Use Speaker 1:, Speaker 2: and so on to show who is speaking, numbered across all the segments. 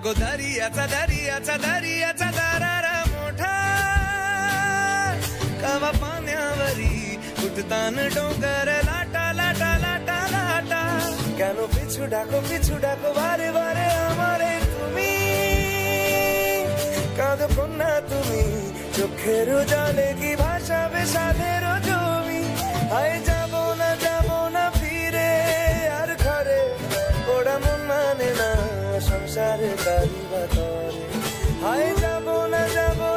Speaker 1: गो दर्याचा दर्याचा दर्याचा दरारा मोठा कवा पाण्यावरी उठतान डोंगर लाटा लाटा लाटा लाटा কেন পিছু ডাকো বারে বারে আমারে তুমি কাঁদো কন্যা তুমি চোখের জলে কি ভাসাবে সাধের জমি হায় যাব না ফিরে আর ঘরে ওরা মন মানে না সংসারে তারি বাতরে হায় যাব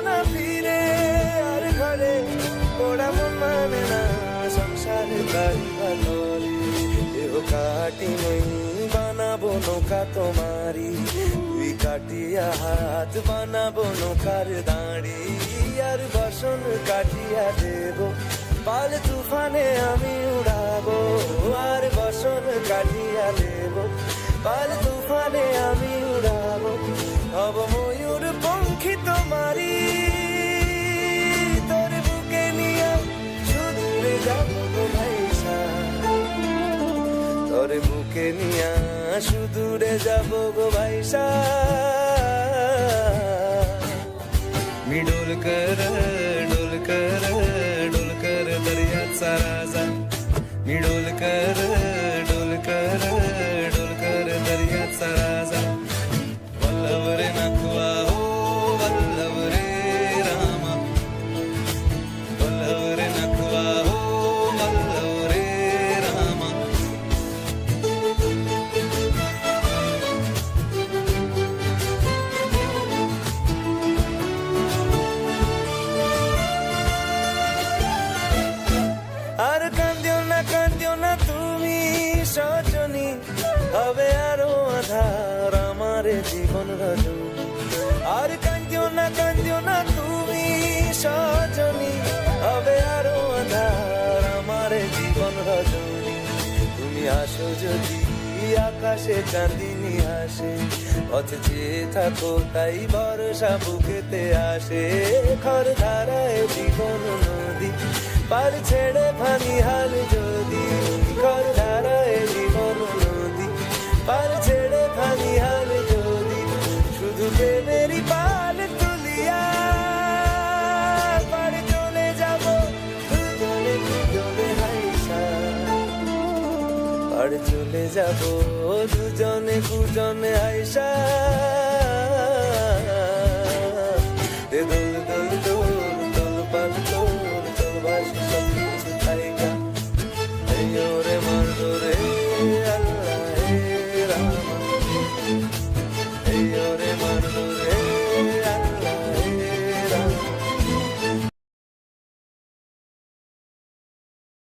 Speaker 1: না ফিরে আর ঘরে ওরা মন মানে না সংসারে তারি বাতরে দেহ কাটি মই বানাবো নৌকা তোমারি তুই কাটিয়া হাত বানাবো নৌকার দাঁড়ি আর বসন কাটিয়া দেব পাল তুফানে আমি উড়াবো আর বসন কাটিয়া দেব পাল তুফানে আমি উড়াবো হব ময়ূর পঙ্খী তোমারি তোর বুকে নিয়ে সুদূরে যাবো গো ভাইসা তোর বুকে নিয়ে সুদূরে যাবো গো ভাইসা मी डोलकर दर्याचा राजा मी डोलकर दर्याचा राजा वल्लभ रे नखवा हो वल्लभ रे रामा वल्लभ रे नखवा हो वल्लभ रे रामा আর কান্দিও না তুমি সজনী হবে আরো আধার আমার জীবন রজনী আর কান্দিও না তুমি সজনী হবে আরো আধার আমার জীবন রজনী তুমি আসো যদি আকাশে চাঁদিনী হাসে পথ চেয়ে থাকো তাই ভরসা বুকেতে আসে খর ধারায় জীবন নদী পার ছেড়ে ভাঙি হাল যদি ঘর ধারায় জীবন নদী পার ছেড়ে ভাঙি হাল যদি শুধু প্রেমেরই পাল তুলিয়া পার চলে যাব দুজনে হাইসা পার চলে যাব দুজনে হাইসা